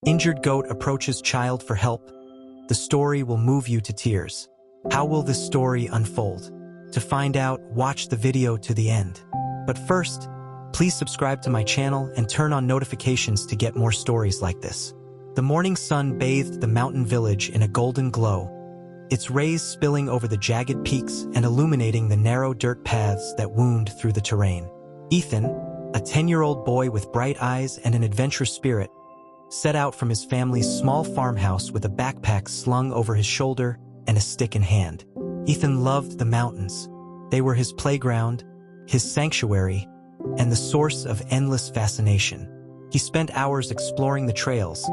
Injured goat approaches child for help. The story will move you to tears. How will this story unfold? To find out, watch the video to the end. But first, please subscribe to my channel and turn on notifications to get more stories like this. The morning sun bathed the mountain village in a golden glow, its rays spilling over the jagged peaks and illuminating the narrow dirt paths that wound through the terrain. Ethan, a 10-year-old boy with bright eyes and an adventurous spirit, set out from his family's small farmhouse with a backpack slung over his shoulder and a stick in hand. Ethan loved the mountains. They were his playground, his sanctuary, and the source of endless fascination. He spent hours exploring the trails,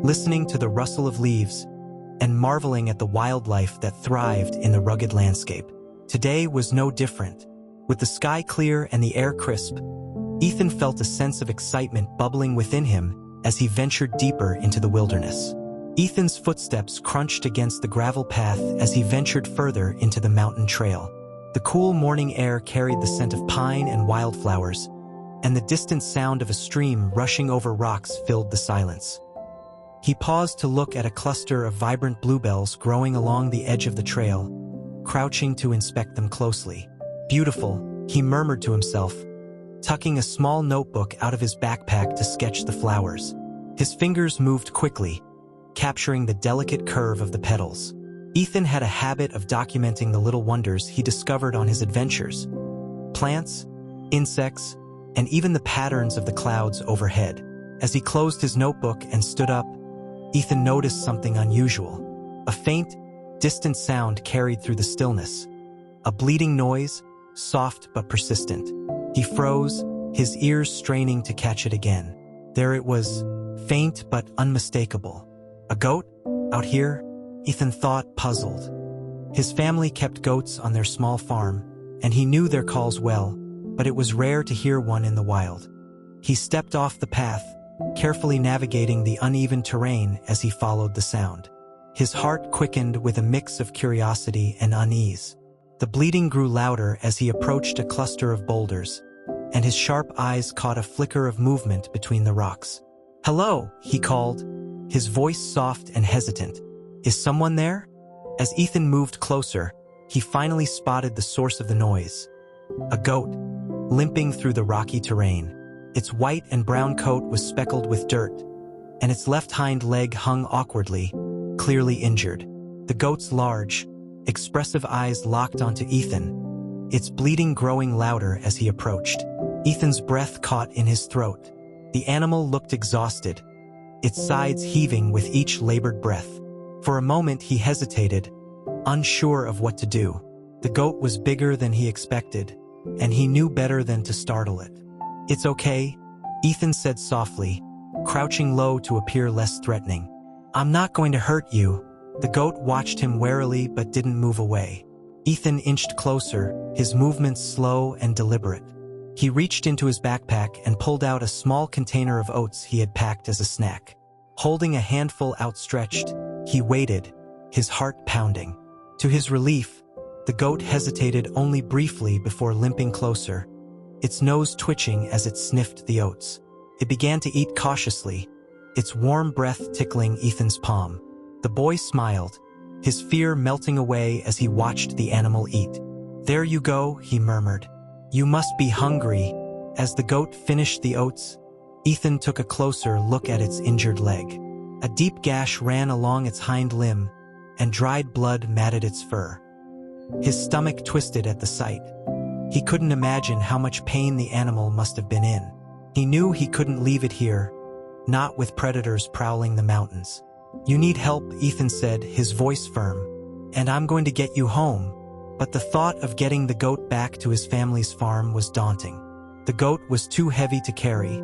listening to the rustle of leaves, and marveling at the wildlife that thrived in the rugged landscape. Today was no different. With the sky clear and the air crisp, Ethan felt a sense of excitement bubbling within him as he ventured deeper into the wilderness. Ethan's footsteps crunched against the gravel path as he ventured further into the mountain trail. The cool morning air carried the scent of pine and wildflowers, and the distant sound of a stream rushing over rocks filled the silence. He paused to look at a cluster of vibrant bluebells growing along the edge of the trail, crouching to inspect them closely. "Beautiful," he murmured to himself, tucking a small notebook out of his backpack to sketch the flowers. His fingers moved quickly, capturing the delicate curve of the petals. Ethan had a habit of documenting the little wonders he discovered on his adventures. Plants, insects, and even the patterns of the clouds overhead. As he closed his notebook and stood up, Ethan noticed something unusual. A faint, distant sound carried through the stillness. A bleating noise, soft but persistent. He froze, his ears straining to catch it again. There it was, faint but unmistakable. A goat? Out here? Ethan thought, puzzled. His family kept goats on their small farm, and he knew their calls well, but it was rare to hear one in the wild. He stepped off the path, carefully navigating the uneven terrain as he followed the sound. His heart quickened with a mix of curiosity and unease. The bleating grew louder as he approached a cluster of boulders, and his sharp eyes caught a flicker of movement between the rocks. "Hello," he called, his voice soft and hesitant. "Is someone there?" As Ethan moved closer, he finally spotted the source of the noise. A goat, limping through the rocky terrain. Its white and brown coat was speckled with dirt, and its left hind leg hung awkwardly, clearly injured. The goat's large, expressive eyes locked onto Ethan, its bleating growing louder as he approached. Ethan's breath caught in his throat. The animal looked exhausted, its sides heaving with each labored breath. For a moment he hesitated, unsure of what to do. The goat was bigger than he expected, and he knew better than to startle it. "It's okay," Ethan said softly, crouching low to appear less threatening. "I'm not going to hurt you." The goat watched him warily but didn't move away. Ethan inched closer, his movements slow and deliberate. He reached into his backpack and pulled out a small container of oats he had packed as a snack. Holding a handful outstretched, he waited, his heart pounding. To his relief, the goat hesitated only briefly before limping closer, its nose twitching as it sniffed the oats. It began to eat cautiously, its warm breath tickling Ethan's palm. The boy smiled, his fear melting away as he watched the animal eat. "There you go," he murmured. "You must be hungry." As the goat finished the oats, Ethan took a closer look at its injured leg. A deep gash ran along its hind limb, and dried blood matted its fur. His stomach twisted at the sight. He couldn't imagine how much pain the animal must have been in. He knew he couldn't leave it here, not with predators prowling the mountains. "You need help," Ethan said, his voice firm, "and I'm going to get you home." But the thought of getting the goat back to his family's farm was daunting. The goat was too heavy to carry,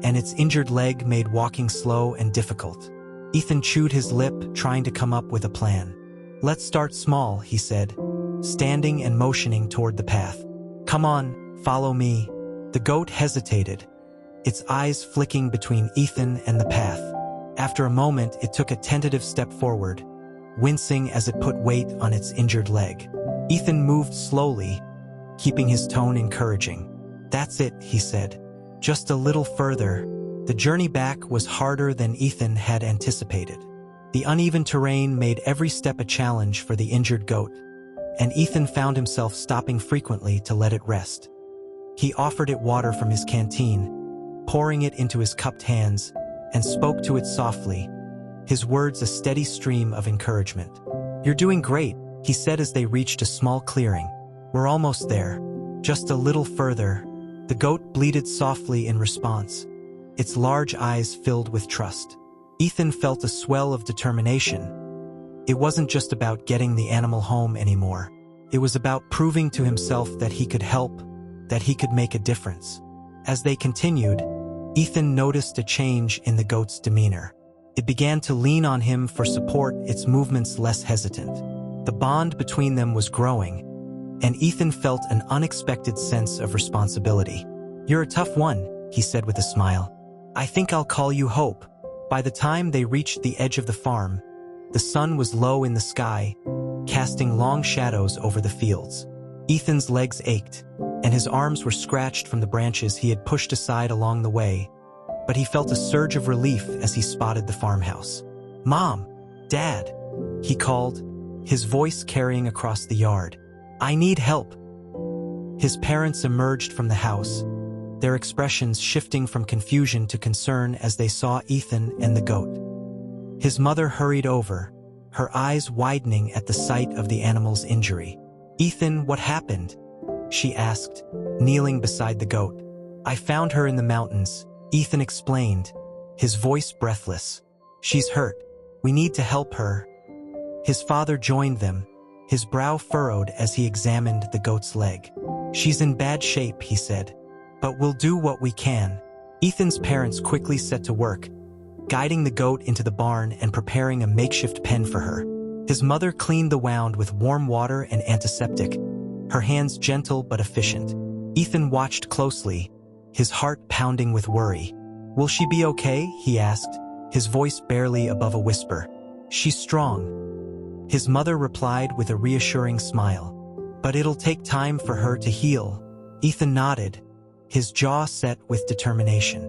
and its injured leg made walking slow and difficult. Ethan chewed his lip, trying to come up with a plan. "Let's start small," he said, standing and motioning toward the path. "Come on, follow me." The goat hesitated, its eyes flicking between Ethan and the path. After a moment, it took a tentative step forward, wincing as it put weight on its injured leg. Ethan moved slowly, keeping his tone encouraging. "That's it," he said. "Just a little further." The journey back was harder than Ethan had anticipated. The uneven terrain made every step a challenge for the injured goat, and Ethan found himself stopping frequently to let it rest. He offered it water from his canteen, pouring it into his cupped hands, and spoke to it softly, his words a steady stream of encouragement. "You're doing great," he said as they reached a small clearing. "We're almost there. Just a little further." The goat bleated softly in response, its large eyes filled with trust. Ethan felt a swell of determination. It wasn't just about getting the animal home anymore. It was about proving to himself that he could help, that he could make a difference. As they continued, Ethan noticed a change in the goat's demeanor. It began to lean on him for support, its movements less hesitant. The bond between them was growing, and Ethan felt an unexpected sense of responsibility. "You're a tough one," he said with a smile. "I think I'll call you Hope." By the time they reached the edge of the farm, the sun was low in the sky, casting long shadows over the fields. Ethan's legs ached, and his arms were scratched from the branches he had pushed aside along the way, but he felt a surge of relief as he spotted the farmhouse. "Mom! Dad!" he called, his voice carrying across the yard. "I need help." His parents emerged from the house, their expressions shifting from confusion to concern as they saw Ethan and the goat. His mother hurried over, her eyes widening at the sight of the animal's injury. "Ethan, what happened?" she asked, kneeling beside the goat. "I found her in the mountains," Ethan explained, his voice breathless. "She's hurt. We need to help her." His father joined them, his brow furrowed as he examined the goat's leg. "She's in bad shape," he said, "but we'll do what we can." Ethan's parents quickly set to work, guiding the goat into the barn and preparing a makeshift pen for her. His mother cleaned the wound with warm water and antiseptic, her hands gentle but efficient. Ethan watched closely, his heart pounding with worry. "Will she be okay?" he asked, his voice barely above a whisper. "She's strong," his mother replied with a reassuring smile. "But it'll take time for her to heal." Ethan nodded, his jaw set with determination.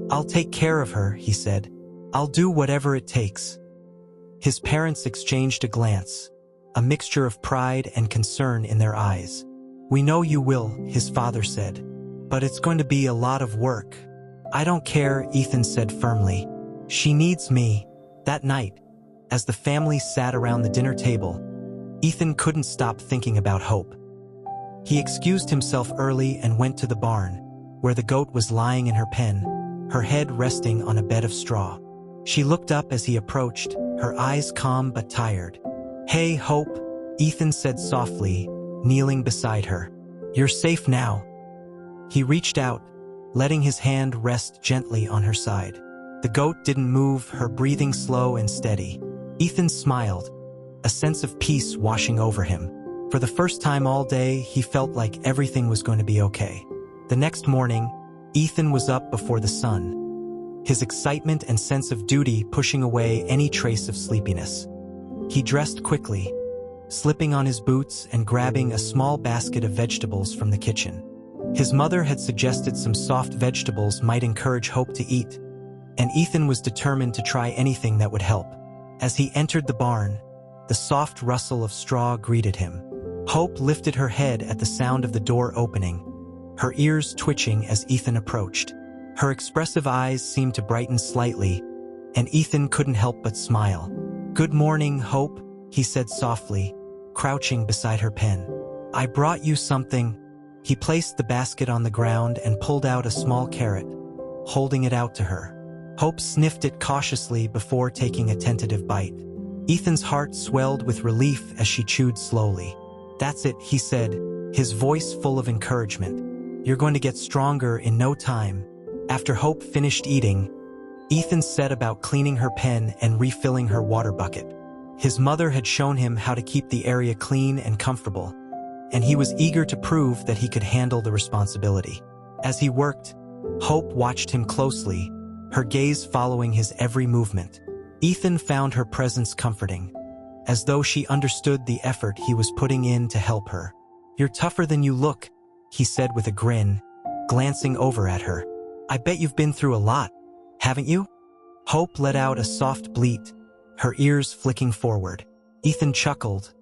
"I'll take care of her," he said. "I'll do whatever it takes." His parents exchanged a glance, a mixture of pride and concern in their eyes. "We know you will," his father said, "but it's going to be a lot of work." "I don't care," Ethan said firmly. "She needs me." That night, as the family sat around the dinner table, Ethan couldn't stop thinking about Hope. He excused himself early and went to the barn, where the goat was lying in her pen, her head resting on a bed of straw. She looked up as he approached, her eyes calm but tired. "Hey, Hope," Ethan said softly, kneeling beside her. "You're safe now." He reached out, letting his hand rest gently on her side. The goat didn't move, her breathing slow and steady. Ethan smiled, a sense of peace washing over him. For the first time all day, he felt like everything was going to be okay. The next morning, Ethan was up before the sun, his excitement and sense of duty pushing away any trace of sleepiness. He dressed quickly, slipping on his boots and grabbing a small basket of vegetables from the kitchen. His mother had suggested some soft vegetables might encourage Hope to eat, and Ethan was determined to try anything that would help. As he entered the barn, the soft rustle of straw greeted him. Hope lifted her head at the sound of the door opening, her ears twitching as Ethan approached. Her expressive eyes seemed to brighten slightly, and Ethan couldn't help but smile. "Good morning, Hope," he said softly, crouching beside her pen. "I brought you something." He placed the basket on the ground and pulled out a small carrot, holding it out to her. Hope sniffed it cautiously before taking a tentative bite. Ethan's heart swelled with relief as she chewed slowly. "That's it," he said, his voice full of encouragement. "You're going to get stronger in no time." After Hope finished eating, Ethan set about cleaning her pen and refilling her water bucket. His mother had shown him how to keep the area clean and comfortable, and he was eager to prove that he could handle the responsibility. As he worked, Hope watched him closely, her gaze following his every movement. Ethan found her presence comforting, as though she understood the effort he was putting in to help her. "You're tougher than you look," he said with a grin, glancing over at her. "I bet you've been through a lot, haven't you?" Hope let out a soft bleat, her ears flicking forward. Ethan chuckled,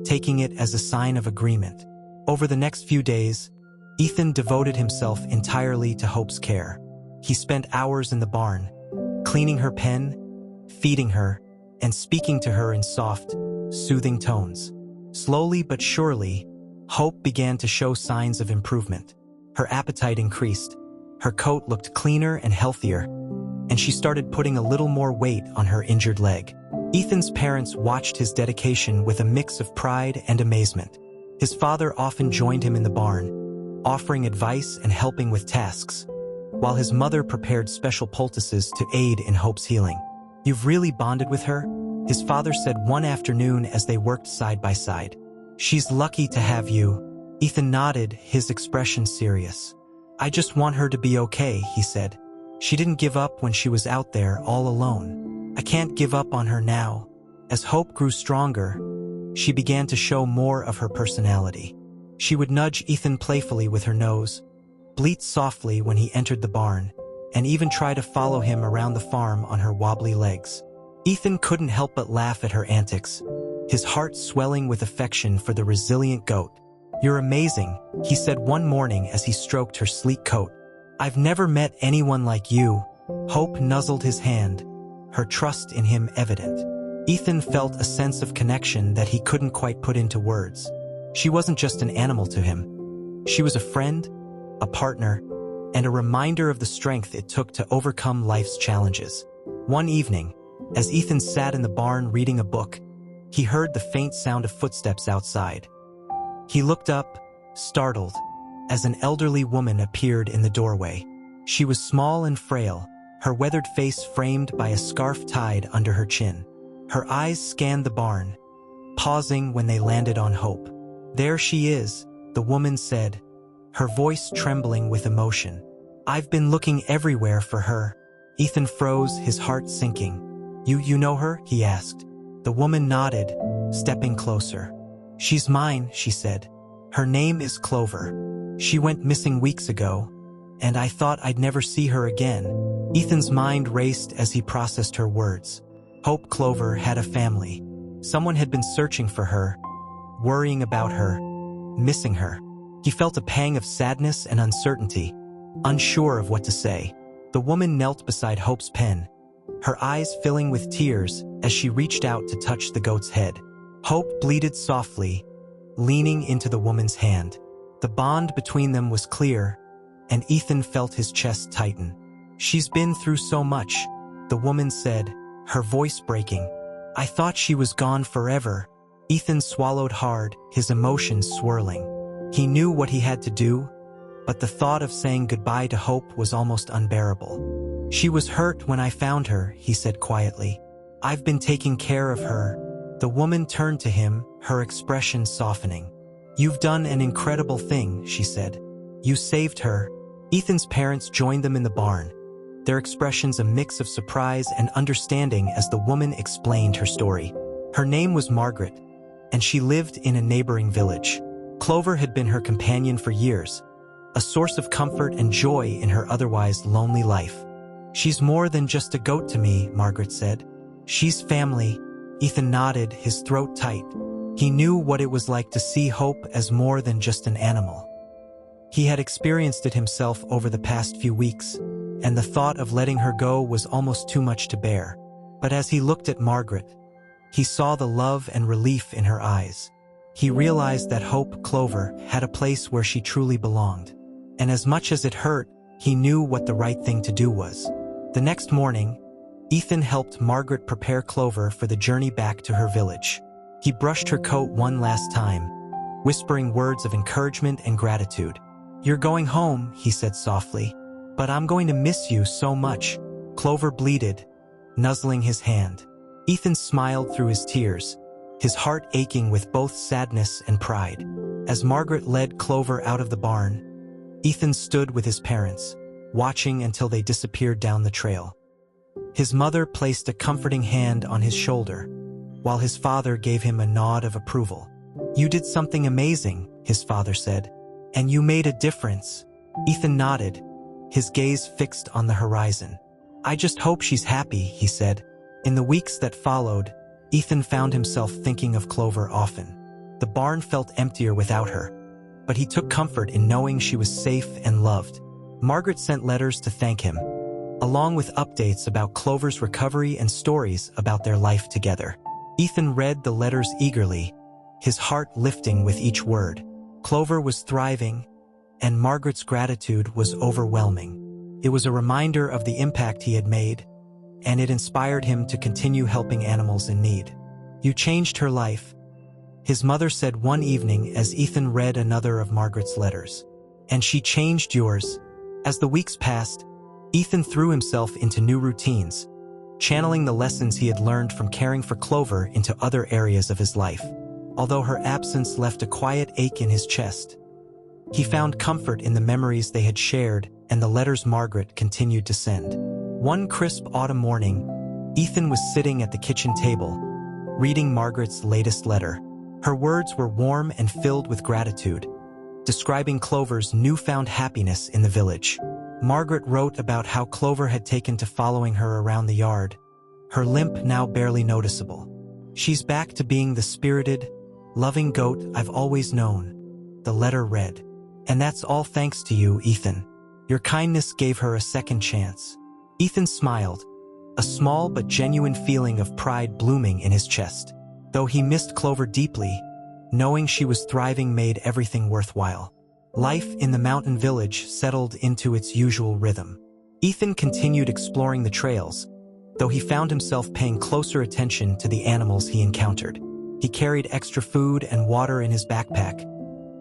taking it as a sign of agreement. Over the next few days, Ethan devoted himself entirely to Hope's care. He spent hours in the barn, cleaning her pen, feeding her, and speaking to her in soft, soothing tones. Slowly but surely, Hope began to show signs of improvement. Her appetite increased, her coat looked cleaner and healthier, and she started putting a little more weight on her injured leg. Ethan's parents watched his dedication with a mix of pride and amazement. His father often joined him in the barn, offering advice and helping with tasks, while his mother prepared special poultices to aid in Hope's healing. "You've really bonded with her?" his father said one afternoon as they worked side by side. "She's lucky to have you." Ethan nodded, his expression serious. "I just want her to be okay," he said. "She didn't give up when she was out there all alone. I can't give up on her now." As Hope grew stronger, she began to show more of her personality. She would nudge Ethan playfully with her nose, bleat softly when he entered the barn, and even try to follow him around the farm on her wobbly legs. Ethan couldn't help but laugh at her antics, his heart swelling with affection for the resilient goat. "You're amazing," he said one morning as he stroked her sleek coat. "I've never met anyone like you." Hope nuzzled his hand, her trust in him evident. Ethan felt a sense of connection that he couldn't quite put into words. She wasn't just an animal to him. She was a friend, a partner, and a reminder of the strength it took to overcome life's challenges. One evening, as Ethan sat in the barn reading a book, he heard the faint sound of footsteps outside. He looked up, startled, as an elderly woman appeared in the doorway. She was small and frail, her weathered face framed by a scarf tied under her chin. Her eyes scanned the barn, pausing when they landed on Hope. "There she is," the woman said, her voice trembling with emotion. "I've been looking everywhere for her." Ethan froze, his heart sinking. You know her?" he asked. The woman nodded, stepping closer. "She's mine," she said. "Her name is Clover. She went missing weeks ago, and I thought I'd never see her again." Ethan's mind raced as he processed her words. Hope Clover had a family. Someone had been searching for her, worrying about her, missing her. He felt a pang of sadness and uncertainty, unsure of what to say. The woman knelt beside Hope's pen, her eyes filling with tears as she reached out to touch the goat's head. Hope bleated softly, leaning into the woman's hand. The bond between them was clear, and Ethan felt his chest tighten. "She's been through so much," the woman said, her voice breaking. "I thought she was gone forever." Ethan swallowed hard, his emotions swirling. He knew what he had to do, but the thought of saying goodbye to Hope was almost unbearable. "She was hurt when I found her," he said quietly. "I've been taking care of her." The woman turned to him, her expression softening. "You've done an incredible thing," she said. "You saved her." Ethan's parents joined them in the barn, their expressions a mix of surprise and understanding as the woman explained her story. Her name was Margaret, and she lived in a neighboring village. Clover had been her companion for years, a source of comfort and joy in her otherwise lonely life. "She's more than just a goat to me," Margaret said. "She's family." Ethan nodded, his throat tight. He knew what it was like to see Hope as more than just an animal. He had experienced it himself over the past few weeks, and the thought of letting her go was almost too much to bear. But as he looked at Margaret, he saw the love and relief in her eyes. He realized that Hope Clover had a place where she truly belonged. And as much as it hurt, he knew what the right thing to do was. The next morning, Ethan helped Margaret prepare Clover for the journey back to her village. He brushed her coat one last time, whispering words of encouragement and gratitude. "You're going home," he said softly, "but I'm going to miss you so much." Clover bleated, nuzzling his hand. Ethan smiled through his tears, his heart aching with both sadness and pride. As Margaret led Clover out of the barn, Ethan stood with his parents, watching until they disappeared down the trail. His mother placed a comforting hand on his shoulder, while his father gave him a nod of approval. "You did something amazing," his father said, "and you made a difference." Ethan nodded, his gaze fixed on the horizon. "I just hope she's happy," he said. In the weeks that followed, Ethan found himself thinking of Clover often. The barn felt emptier without her, but he took comfort in knowing she was safe and loved. Margaret sent letters to thank him, along with updates about Clover's recovery and stories about their life together. Ethan read the letters eagerly, his heart lifting with each word. Clover was thriving, and Margaret's gratitude was overwhelming. It was a reminder of the impact he had made, and it inspired him to continue helping animals in need. "You changed her life," his mother said one evening as Ethan read another of Margaret's letters. "And she changed yours." As the weeks passed, Ethan threw himself into new routines, channeling the lessons he had learned from caring for Clover into other areas of his life. Although her absence left a quiet ache in his chest, he found comfort in the memories they had shared and the letters Margaret continued to send. One crisp autumn morning, Ethan was sitting at the kitchen table, reading Margaret's latest letter. Her words were warm and filled with gratitude, describing Clover's newfound happiness in the village. Margaret wrote about how Clover had taken to following her around the yard, her limp now barely noticeable. "She's back to being the spirited, loving goat I've always known," the letter read. "And that's all thanks to you, Ethan. Your kindness gave her a second chance." Ethan smiled, a small but genuine feeling of pride blooming in his chest. Though he missed Clover deeply, knowing she was thriving made everything worthwhile. Life in the mountain village settled into its usual rhythm. Ethan continued exploring the trails, though he found himself paying closer attention to the animals he encountered. He carried extra food and water in his backpack,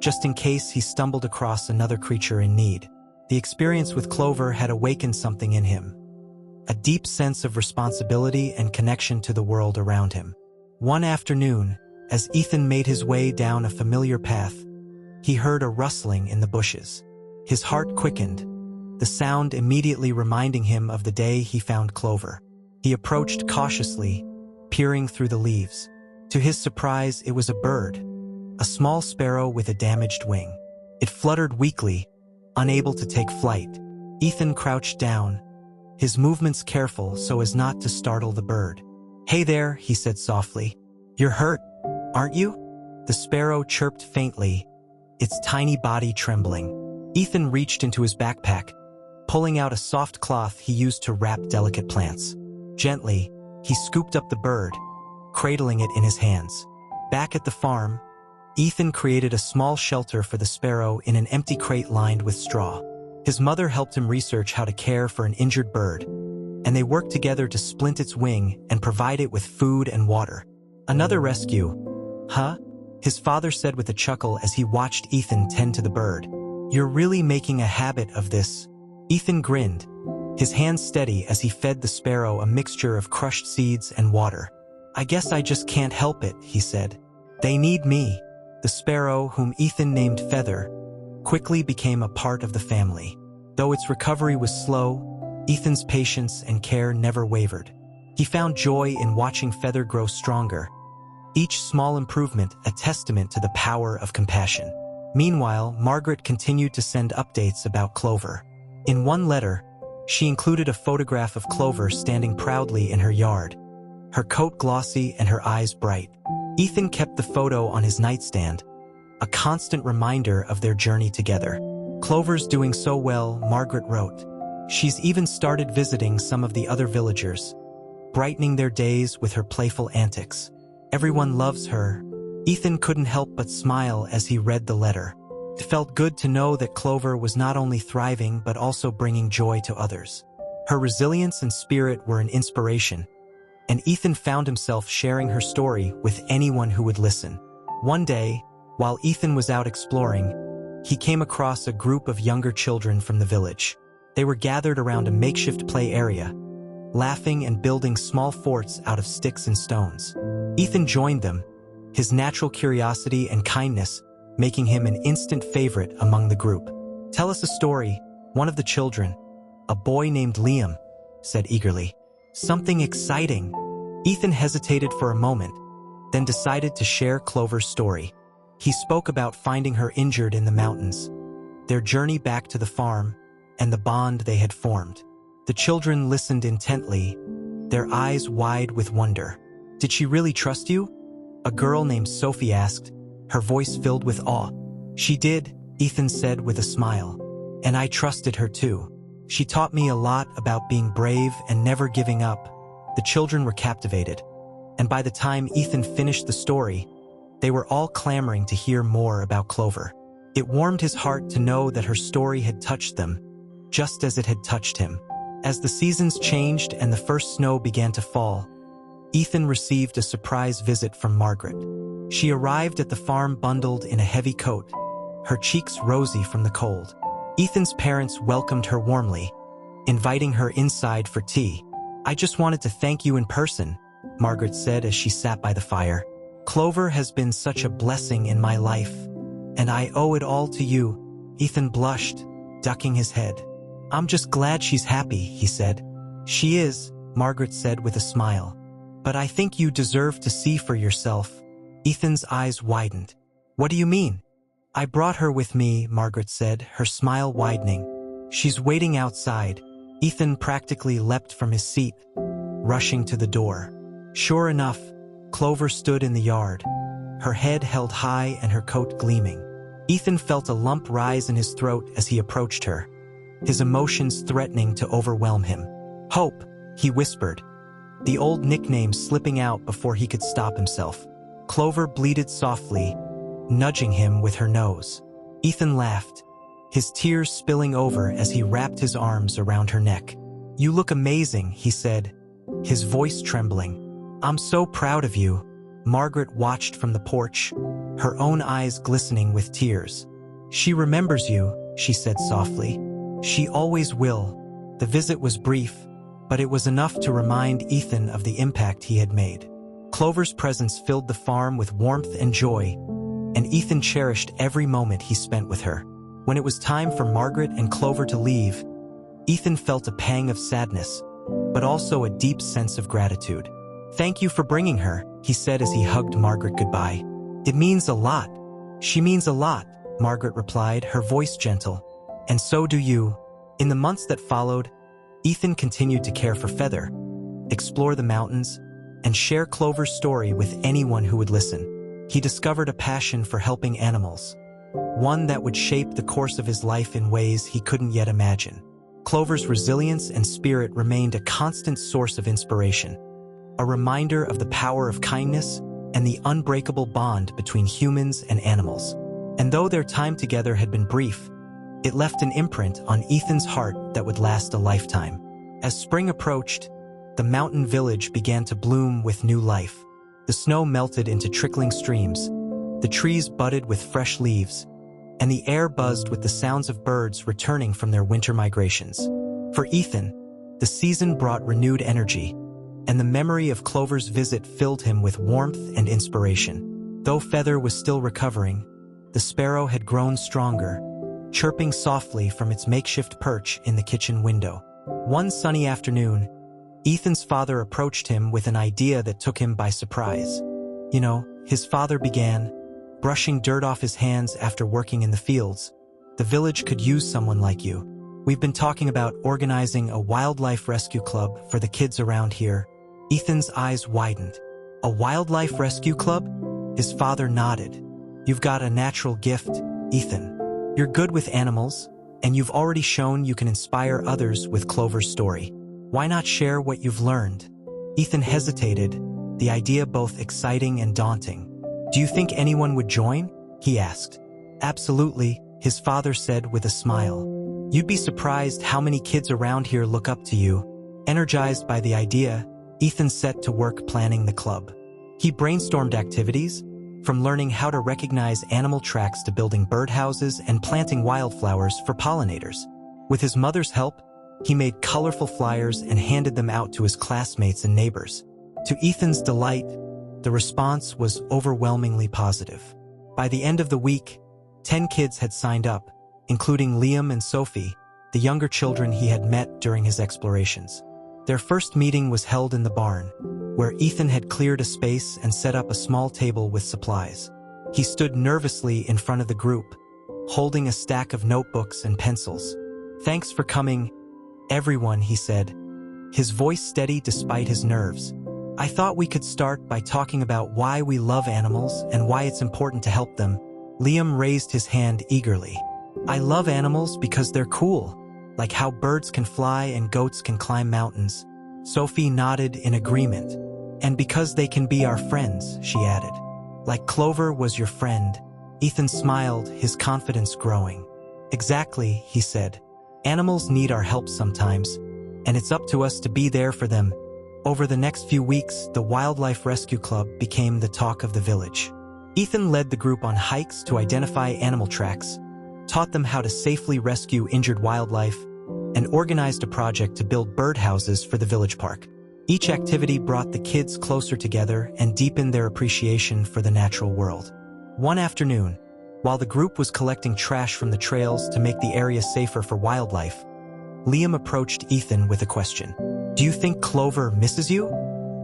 just in case he stumbled across another creature in need. The experience with Clover had awakened something in him, a deep sense of responsibility and connection to the world around him. One afternoon, as Ethan made his way down a familiar path, he heard a rustling in the bushes. His heart quickened, the sound immediately reminding him of the day he found Clover. He approached cautiously, peering through the leaves. To his surprise, it was a bird, a small sparrow with a damaged wing. It fluttered weakly, unable to take flight. Ethan crouched down, his movements careful so as not to startle the bird. "Hey there," he said softly. "You're hurt, aren't you?" The sparrow chirped faintly, its tiny body trembling. Ethan reached into his backpack, pulling out a soft cloth he used to wrap delicate plants. Gently, he scooped up the bird, cradling it in his hands. Back at the farm, Ethan created a small shelter for the sparrow in an empty crate lined with straw. His mother helped him research how to care for an injured bird, and they worked together to splint its wing and provide it with food and water. "Another rescue, huh?" his father said with a chuckle as he watched Ethan tend to the bird. "You're really making a habit of this." Ethan grinned, his hands steady as he fed the sparrow a mixture of crushed seeds and water. "I guess I just can't help it," he said. "They need me." The sparrow, whom Ethan named Feather, quickly became a part of the family. Though its recovery was slow, Ethan's patience and care never wavered. He found joy in watching Feather grow stronger, each small improvement a testament to the power of compassion. Meanwhile, Margaret continued to send updates about Clover. In one letter, she included a photograph of Clover standing proudly in her yard, her coat glossy and her eyes bright. Ethan kept the photo on his nightstand, a constant reminder of their journey together. "Clover's doing so well," Margaret wrote. "She's even started visiting some of the other villagers, brightening their days with her playful antics. Everyone loves her." Ethan couldn't help but smile as he read the letter. It felt good to know that Clover was not only thriving but also bringing joy to others. Her resilience and spirit were an inspiration, and Ethan found himself sharing her story with anyone who would listen. One day, while Ethan was out exploring, he came across a group of younger children from the village. They were gathered around a makeshift play area, laughing and building small forts out of sticks and stones. Ethan joined them, his natural curiosity and kindness making him an instant favorite among the group. "Tell us a story," one of the children, a boy named Liam, said eagerly. "Something exciting." Ethan hesitated for a moment, then decided to share Clover's story. He spoke about finding her injured in the mountains, their journey back to the farm, and the bond they had formed. The children listened intently, their eyes wide with wonder. "Did she really trust you?" a girl named Sophie asked, her voice filled with awe. "She did," Ethan said with a smile. "And I trusted her too. She taught me a lot about being brave and never giving up." The children were captivated, and by the time Ethan finished the story, they were all clamoring to hear more about Clover. It warmed his heart to know that her story had touched them, just as it had touched him. As the seasons changed and the first snow began to fall, Ethan received a surprise visit from Margaret. She arrived at the farm bundled in a heavy coat, her cheeks rosy from the cold. Ethan's parents welcomed her warmly, inviting her inside for tea. "I just wanted to thank you in person," Margaret said as she sat by the fire. "Clover has been such a blessing in my life, and I owe it all to you." Ethan blushed, ducking his head. "I'm just glad she's happy," he said. "She is," Margaret said with a smile. "But I think you deserve to see for yourself." Ethan's eyes widened. "What do you mean?" "I brought her with me," Margaret said, her smile widening. "She's waiting outside." Ethan practically leapt from his seat, rushing to the door. Sure enough, Clover stood in the yard, her head held high and her coat gleaming. Ethan felt a lump rise in his throat as he approached her, his emotions threatening to overwhelm him. "Hope," he whispered, the old nickname slipping out before he could stop himself. Clover bleated softly, nudging him with her nose. Ethan laughed, his tears spilling over as he wrapped his arms around her neck. "You look amazing," he said, his voice trembling. "I'm so proud of you." Margaret watched from the porch, her own eyes glistening with tears. "She remembers you," she said softly. "She always will." The visit was brief, but it was enough to remind Ethan of the impact he had made. Clover's presence filled the farm with warmth and joy, and Ethan cherished every moment he spent with her. When it was time for Margaret and Clover to leave, Ethan felt a pang of sadness, but also a deep sense of gratitude. "Thank you for bringing her," he said as he hugged Margaret goodbye. "It means a lot." "She means a lot," Margaret replied, her voice gentle. "And so do you." In the months that followed, Ethan continued to care for Feather, explore the mountains, and share Clover's story with anyone who would listen. He discovered a passion for helping animals, one that would shape the course of his life in ways he couldn't yet imagine. Clover's resilience and spirit remained a constant source of inspiration, a reminder of the power of kindness and the unbreakable bond between humans and animals. And though their time together had been brief, it left an imprint on Ethan's heart that would last a lifetime. As spring approached, the mountain village began to bloom with new life. The snow melted into trickling streams, the trees budded with fresh leaves, and the air buzzed with the sounds of birds returning from their winter migrations. For Ethan, the season brought renewed energy, and the memory of Clover's visit filled him with warmth and inspiration. Though Feather was still recovering, the sparrow had grown stronger, chirping softly from its makeshift perch in the kitchen window. One sunny afternoon, Ethan's father approached him with an idea that took him by surprise. "You know," his father began, brushing dirt off his hands after working in the fields, "the village could use someone like you. We've been talking about organizing a wildlife rescue club for the kids around here." Ethan's eyes widened. "A wildlife rescue club?" His father nodded. "You've got a natural gift, Ethan. You're good with animals, and you've already shown you can inspire others with Clover's story. Why not share what you've learned?" Ethan hesitated, the idea both exciting and daunting. "Do you think anyone would join?" he asked. "Absolutely," his father said with a smile. "You'd be surprised how many kids around here look up to you." Energized by the idea, Ethan set to work planning the club. He brainstormed activities, from learning how to recognize animal tracks to building birdhouses and planting wildflowers for pollinators. With his mother's help, he made colorful flyers and handed them out to his classmates and neighbors. To Ethan's delight, the response was overwhelmingly positive. By the end of the week, 10 kids had signed up, including Liam and Sophie, the younger children he had met during his explorations. Their first meeting was held in the barn, where Ethan had cleared a space and set up a small table with supplies. He stood nervously in front of the group, holding a stack of notebooks and pencils. "Thanks for coming," Everyone, he said, his voice steady despite his nerves. I thought we could start by talking about why we love animals and why it's important to help them. Liam raised his hand eagerly. I love animals because they're cool, like how birds can fly and goats can climb mountains. Sophie nodded in agreement. And because they can be our friends, she added. Like Clover was your friend. Ethan smiled, his confidence growing. Exactly, he said. Animals need our help sometimes, and it's up to us to be there for them. Over the next few weeks, the Wildlife Rescue Club became the talk of the village. Ethan led the group on hikes to identify animal tracks, taught them how to safely rescue injured wildlife, and organized a project to build birdhouses for the village park. Each activity brought the kids closer together and deepened their appreciation for the natural world. One afternoon, while the group was collecting trash from the trails to make the area safer for wildlife, Liam approached Ethan with a question. Do you think Clover misses you?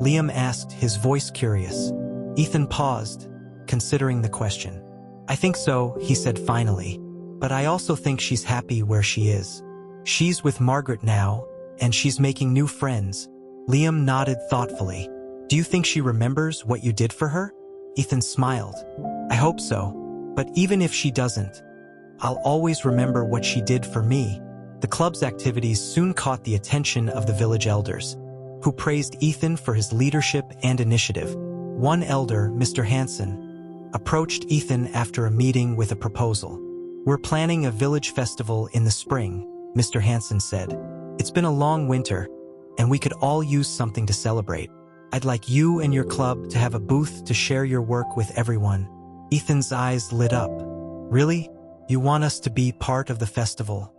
Liam asked, his voice curious. Ethan paused, considering the question. I think so, he said finally, but I also think she's happy where she is. She's with Margaret now, and she's making new friends. Liam nodded thoughtfully. Do you think she remembers what you did for her? Ethan smiled. I hope so, but even if she doesn't, I'll always remember what she did for me. The club's activities soon caught the attention of the village elders, who praised Ethan for his leadership and initiative. One elder, Mr. Hansen, approached Ethan after a meeting with a proposal. We're planning a village festival in the spring, Mr. Hansen said. It's been a long winter, and we could all use something to celebrate. I'd like you and your club to have a booth to share your work with everyone. Ethan's eyes lit up. Really? You want us to be part of the festival?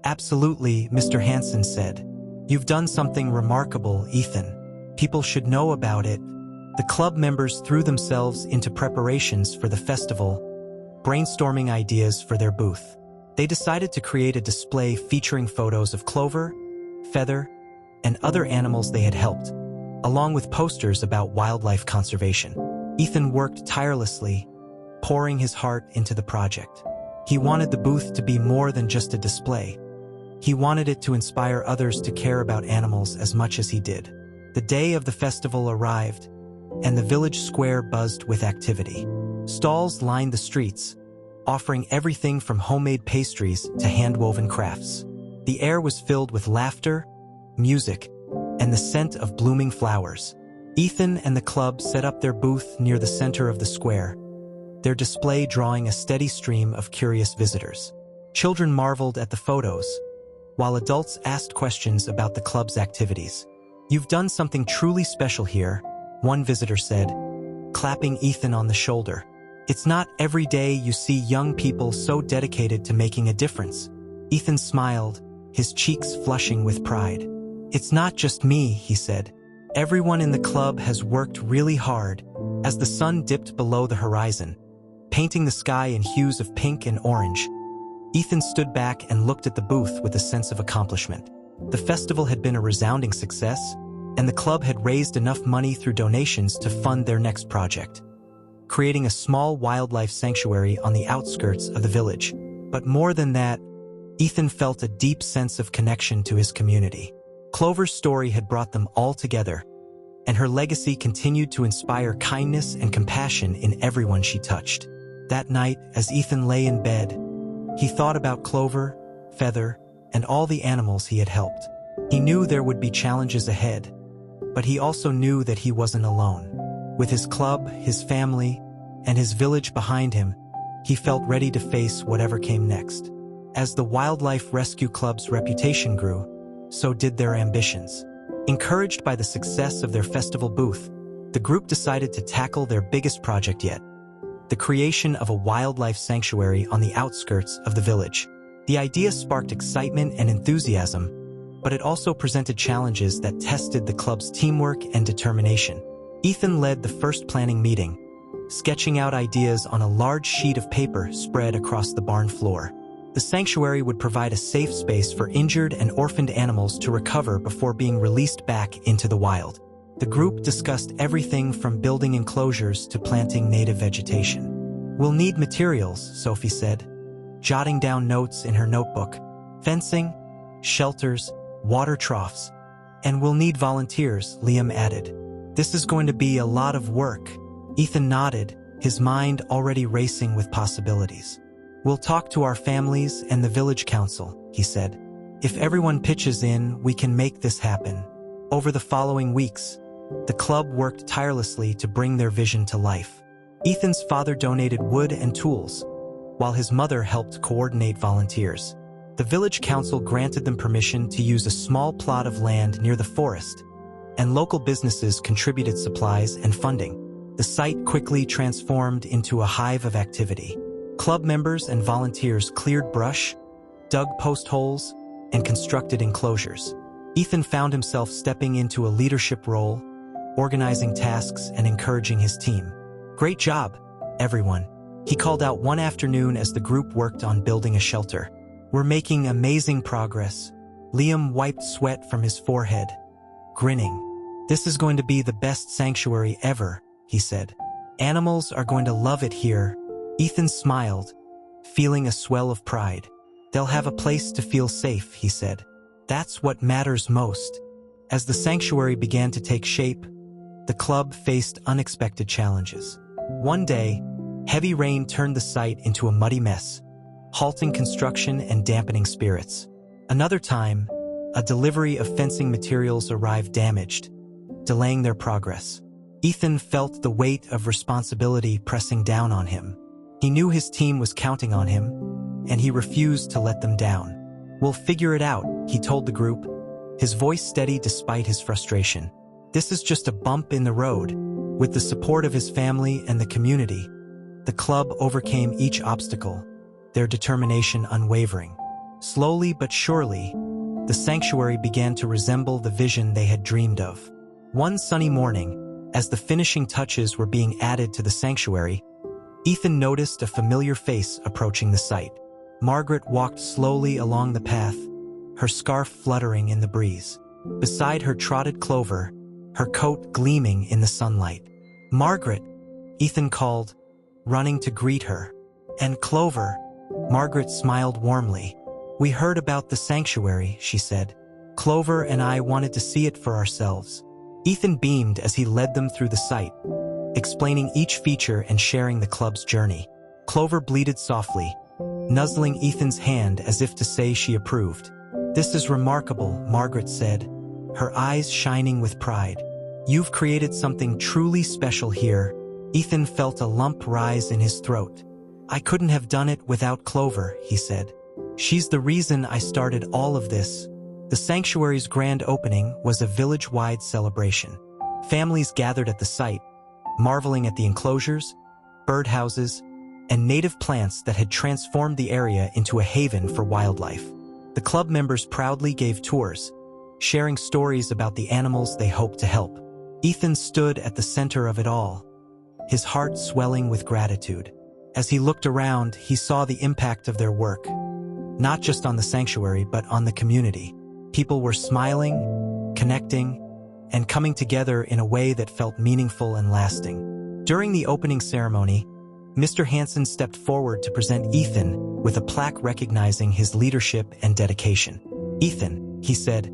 Absolutely, Mr. Hansen said. You've done something remarkable, Ethan. People should know about it. The club members threw themselves into preparations for the festival, brainstorming ideas for their booth. They decided to create a display featuring photos of Clover, Feather, and other animals they had helped, along with posters about wildlife conservation. Ethan worked tirelessly, pouring his heart into the project. He wanted the booth to be more than just a display. He wanted it to inspire others to care about animals as much as he did. The day of the festival arrived, and the village square buzzed with activity. Stalls lined the streets, offering everything from homemade pastries to hand-woven crafts. The air was filled with laughter, music, and the scent of blooming flowers. Ethan and the club set up their booth near the center of the square, their display drawing a steady stream of curious visitors. Children marveled at the photos, while adults asked questions about the club's activities. You've done something truly special here, one visitor said, clapping Ethan on the shoulder. It's not every day you see young people so dedicated to making a difference. Ethan smiled, his cheeks flushing with pride. It's not just me, he said. Everyone in the club has worked really hard. As the sun dipped below the horizon, painting the sky in hues of pink and orange, Ethan stood back and looked at the booth with a sense of accomplishment. The festival had been a resounding success, and the club had raised enough money through donations to fund their next project, creating a small wildlife sanctuary on the outskirts of the village. But more than that, Ethan felt a deep sense of connection to his community. Clover's story had brought them all together, and her legacy continued to inspire kindness and compassion in everyone she touched. That night, as Ethan lay in bed, he thought about Clover, Feather, and all the animals he had helped. He knew there would be challenges ahead, but he also knew that he wasn't alone. With his club, his family, and his village behind him, he felt ready to face whatever came next. As the Wildlife Rescue Club's reputation grew, so did their ambitions. Encouraged by the success of their festival booth, the group decided to tackle their biggest project yet, the creation of a wildlife sanctuary on the outskirts of the village. The idea sparked excitement and enthusiasm, but it also presented challenges that tested the club's teamwork and determination. Ethan led the first planning meeting, sketching out ideas on a large sheet of paper spread across the barn floor. The sanctuary would provide a safe space for injured and orphaned animals to recover before being released back into the wild. The group discussed everything from building enclosures to planting native vegetation. We'll need materials, Sophie said, jotting down notes in her notebook. Fencing, shelters, water troughs. And we'll need volunteers, Liam added. This is going to be a lot of work. Ethan nodded, his mind already racing with possibilities. We'll talk to our families and the village council, he said. If everyone pitches in, we can make this happen. Over the following weeks, the club worked tirelessly to bring their vision to life. Ethan's father donated wood and tools, while his mother helped coordinate volunteers. The village council granted them permission to use a small plot of land near the forest, and local businesses contributed supplies and funding. The site quickly transformed into a hive of activity. Club members and volunteers cleared brush, dug post holes, and constructed enclosures. Ethan found himself stepping into a leadership role, organizing tasks and encouraging his team. Great job, everyone, he called out one afternoon as the group worked on building a shelter. We're making amazing progress. Liam wiped sweat from his forehead, grinning. This is going to be the best sanctuary ever, he said. Animals are going to love it here. Ethan smiled, feeling a swell of pride. They'll have a place to feel safe, he said. That's what matters most. As the sanctuary began to take shape, the club faced unexpected challenges. One day, heavy rain turned the site into a muddy mess, halting construction and dampening spirits. Another time, a delivery of fencing materials arrived damaged, delaying their progress. Ethan felt the weight of responsibility pressing down on him. He knew his team was counting on him, and he refused to let them down. We'll figure it out, he told the group, his voice steady despite his frustration. This is just a bump in the road. With the support of his family and the community, the club overcame each obstacle, their determination unwavering. Slowly but surely, the sanctuary began to resemble the vision they had dreamed of. One sunny morning, as the finishing touches were being added to the sanctuary, Ethan noticed a familiar face approaching the site. Margaret walked slowly along the path, her scarf fluttering in the breeze. Beside her trotted Clover, her coat gleaming in the sunlight. Margaret, Ethan called, running to greet her. And Clover, Margaret smiled warmly. We heard about the sanctuary, she said. Clover and I wanted to see it for ourselves. Ethan beamed as he led them through the site, explaining each feature and sharing the club's journey. Clover bleated softly, nuzzling Ethan's hand as if to say she approved. This is remarkable, Margaret said, her eyes shining with pride. You've created something truly special here. Ethan felt a lump rise in his throat. I couldn't have done it without Clover, he said. She's the reason I started all of this. The sanctuary's grand opening was a village-wide celebration. Families gathered at the site, marveling at the enclosures, birdhouses, and native plants that had transformed the area into a haven for wildlife. The club members proudly gave tours, sharing stories about the animals they hoped to help. Ethan stood at the center of it all, his heart swelling with gratitude. As he looked around, he saw the impact of their work, not just on the sanctuary, but on the community. People were smiling, connecting, and coming together in a way that felt meaningful and lasting. During the opening ceremony, Mr. Hansen stepped forward to present Ethan with a plaque recognizing his leadership and dedication. Ethan, he said,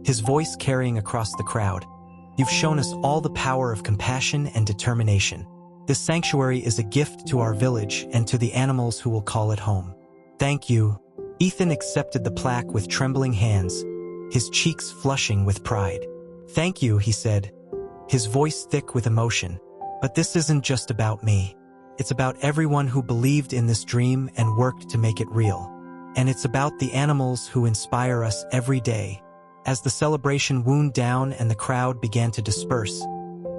his voice carrying across the crowd, you've shown us all the power of compassion and determination. This sanctuary is a gift to our village and to the animals who will call it home. Thank you. Ethan accepted the plaque with trembling hands, his cheeks flushing with pride. Thank you, he said, his voice thick with emotion. But this isn't just about me. It's about everyone who believed in this dream and worked to make it real. And it's about the animals who inspire us every day. As the celebration wound down and the crowd began to disperse,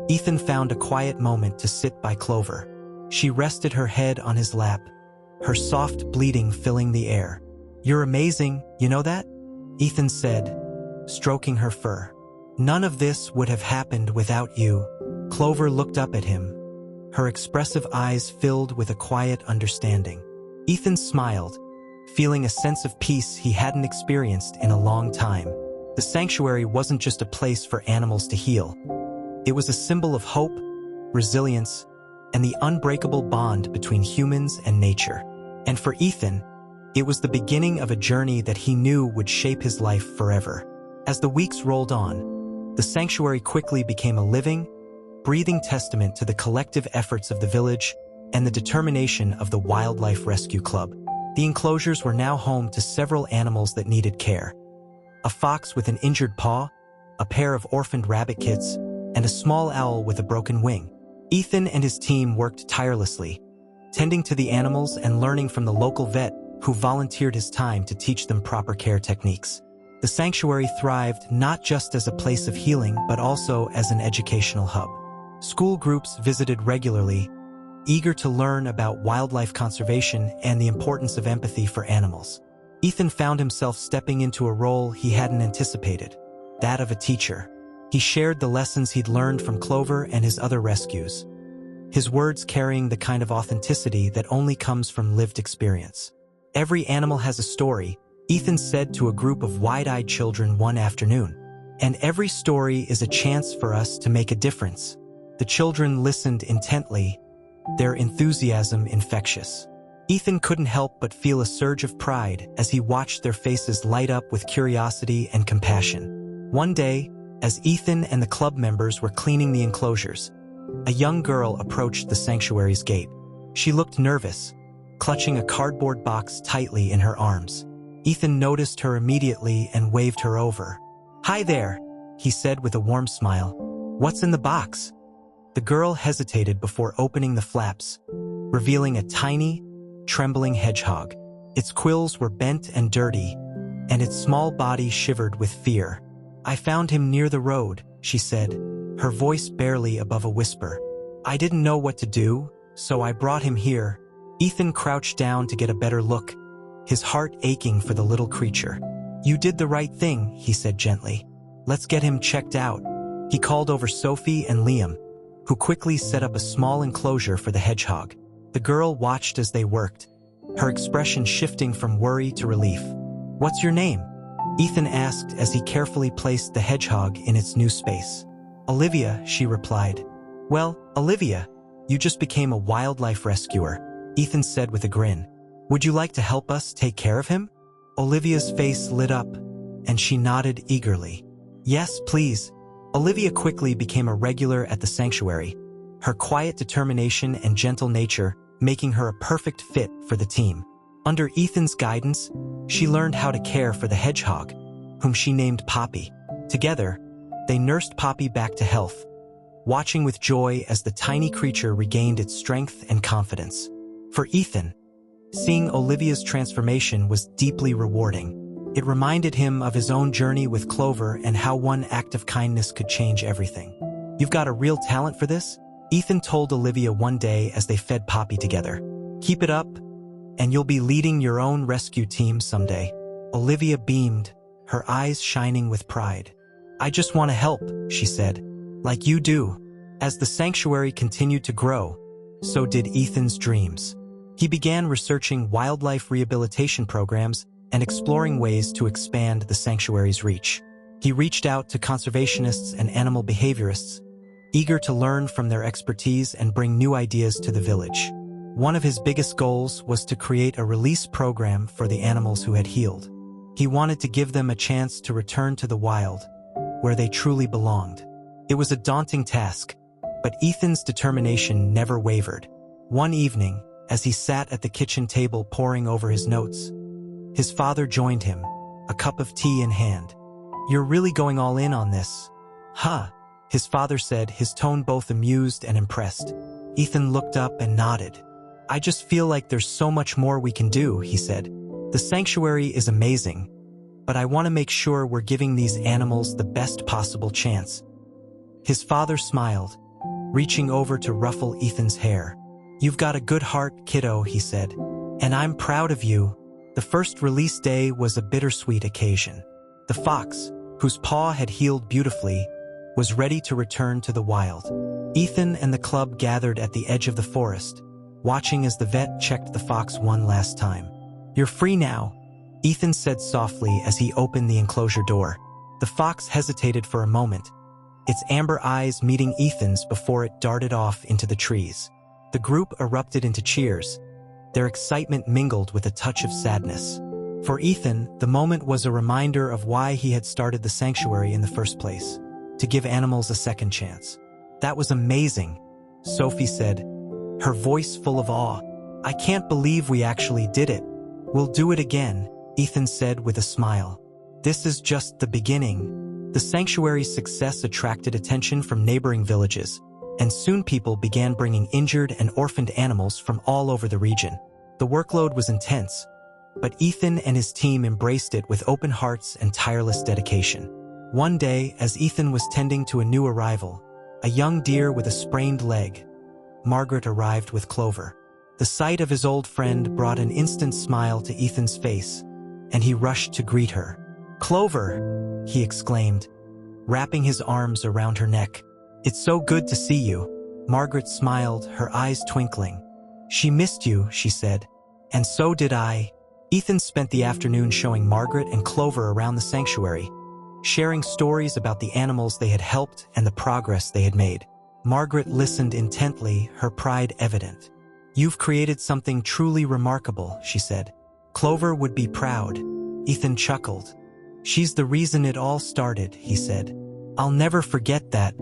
Ethan found a quiet moment to sit by Clover. She rested her head on his lap, her soft bleating filling the air. You're amazing, you know that? Ethan said, stroking her fur. None of this would have happened without you. Clover looked up at him, her expressive eyes filled with a quiet understanding. Ethan smiled, feeling a sense of peace he hadn't experienced in a long time. The sanctuary wasn't just a place for animals to heal. It was a symbol of hope, resilience, and the unbreakable bond between humans and nature. And for Ethan, it was the beginning of a journey that he knew would shape his life forever. As the weeks rolled on, the sanctuary quickly became a living, breathing testament to the collective efforts of the village and the determination of the Wildlife Rescue Club. The enclosures were now home to several animals that needed care. A fox with an injured paw, a pair of orphaned rabbit kits, and a small owl with a broken wing. Ethan and his team worked tirelessly, tending to the animals and learning from the local vet who volunteered his time to teach them proper care techniques. The sanctuary thrived not just as a place of healing, but also as an educational hub. School groups visited regularly, eager to learn about wildlife conservation and the importance of empathy for animals. Ethan found himself stepping into a role he hadn't anticipated, that of a teacher. He shared the lessons he'd learned from Clover and his other rescues, his words carrying the kind of authenticity that only comes from lived experience. "Every animal has a story," Ethan said to a group of wide-eyed children one afternoon. "And every story is a chance for us to make a difference." The children listened intently, their enthusiasm infectious. Ethan couldn't help but feel a surge of pride as he watched their faces light up with curiosity and compassion. One day, as Ethan and the club members were cleaning the enclosures, a young girl approached the sanctuary's gate. She looked nervous, clutching a cardboard box tightly in her arms. Ethan noticed her immediately and waved her over. "Hi there," he said with a warm smile. "What's in the box?" The girl hesitated before opening the flaps, revealing a tiny, trembling hedgehog. Its quills were bent and dirty, and its small body shivered with fear. "I found him near the road," she said, her voice barely above a whisper. "I didn't know what to do, so I brought him here." Ethan crouched down to get a better look, his heart aching for the little creature. "You did the right thing," he said gently. "Let's get him checked out." He called over Sophie and Liam, who quickly set up a small enclosure for the hedgehog. The girl watched as they worked, her expression shifting from worry to relief. "What's your name?" Ethan asked as he carefully placed the hedgehog in its new space. "Olivia," she replied. "Well, Olivia, you just became a wildlife rescuer," Ethan said with a grin. "Would you like to help us take care of him?" Olivia's face lit up, and she nodded eagerly. "Yes, please." Olivia quickly became a regular at the sanctuary, her quiet determination and gentle nature making her a perfect fit for the team. Under Ethan's guidance, she learned how to care for the hedgehog, whom she named Poppy. Together, they nursed Poppy back to health, watching with joy as the tiny creature regained its strength and confidence. For Ethan, seeing Olivia's transformation was deeply rewarding. It reminded him of his own journey with Clover and how one act of kindness could change everything. "You've got a real talent for this," Ethan told Olivia one day as they fed Poppy together. "Keep it up, and you'll be leading your own rescue team someday." Olivia beamed, her eyes shining with pride. "I just want to help," she said, "like you do." As the sanctuary continued to grow, so did Ethan's dreams. He began researching wildlife rehabilitation programs and exploring ways to expand the sanctuary's reach. He reached out to conservationists and animal behaviorists, eager to learn from their expertise and bring new ideas to the village. One of his biggest goals was to create a release program for the animals who had healed. He wanted to give them a chance to return to the wild, where they truly belonged. It was a daunting task, but Ethan's determination never wavered. One evening, as he sat at the kitchen table poring over his notes, his father joined him, a cup of tea in hand. "You're really going all in on this, huh?" his father said, his tone both amused and impressed. Ethan looked up and nodded. "I just feel like there's so much more we can do," he said. "The sanctuary is amazing, but I want to make sure we're giving these animals the best possible chance." His father smiled, reaching over to ruffle Ethan's hair. "You've got a good heart, kiddo," he said, "and I'm proud of you." The first release day was a bittersweet occasion. The fox, whose paw had healed beautifully, was ready to return to the wild. Ethan and the club gathered at the edge of the forest, watching as the vet checked the fox one last time. "You're free now," Ethan said softly as he opened the enclosure door. The fox hesitated for a moment, its amber eyes meeting Ethan's before it darted off into the trees. The group erupted into cheers, their excitement mingled with a touch of sadness. For Ethan, the moment was a reminder of why he had started the sanctuary in the first place, to give animals a second chance. "That was amazing," Sophie said, her voice full of awe. "I can't believe we actually did it." "We'll do it again," Ethan said with a smile. "This is just the beginning." The sanctuary's success attracted attention from neighboring villages, and soon people began bringing injured and orphaned animals from all over the region. The workload was intense, but Ethan and his team embraced it with open hearts and tireless dedication. One day, as Ethan was tending to a new arrival, a young deer with a sprained leg, Margaret arrived with Clover. The sight of his old friend brought an instant smile to Ethan's face, and he rushed to greet her. "Clover!" he exclaimed, wrapping his arms around her neck. "It's so good to see you." Margaret smiled, her eyes twinkling. "She missed you," she said. "And so did I." Ethan spent the afternoon showing Margaret and Clover around the sanctuary, sharing stories about the animals they had helped and the progress they had made. Margaret listened intently, her pride evident. "You've created something truly remarkable," she said. "Clover would be proud." Ethan chuckled. "She's the reason it all started," he said. "I'll never forget that."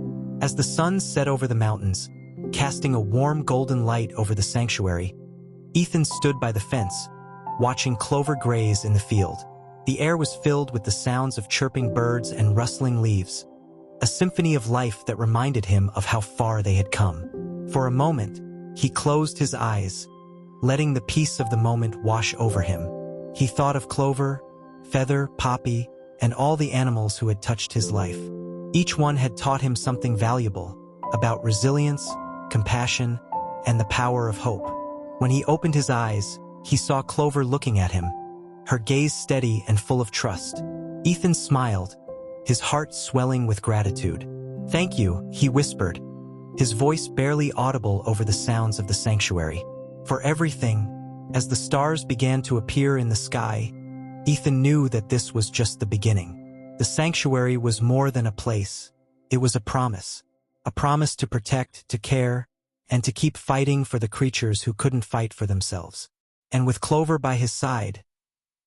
As the sun set over the mountains, casting a warm golden light over the sanctuary, Ethan stood by the fence, watching Clover graze in the field. The air was filled with the sounds of chirping birds and rustling leaves, a symphony of life that reminded him of how far they had come. For a moment, he closed his eyes, letting the peace of the moment wash over him. He thought of Clover, Feather, Poppy, and all the animals who had touched his life. Each one had taught him something valuable about resilience, compassion, and the power of hope. When he opened his eyes, he saw Clover looking at him, her gaze steady and full of trust. Ethan smiled, his heart swelling with gratitude. "Thank you," he whispered, his voice barely audible over the sounds of the sanctuary. "For everything." As the stars began to appear in the sky, Ethan knew that this was just the beginning. The sanctuary was more than a place. It was a promise to protect, to care, and to keep fighting for the creatures who couldn't fight for themselves. And with Clover by his side,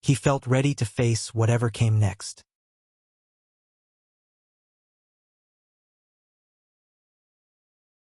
he felt ready to face whatever came next.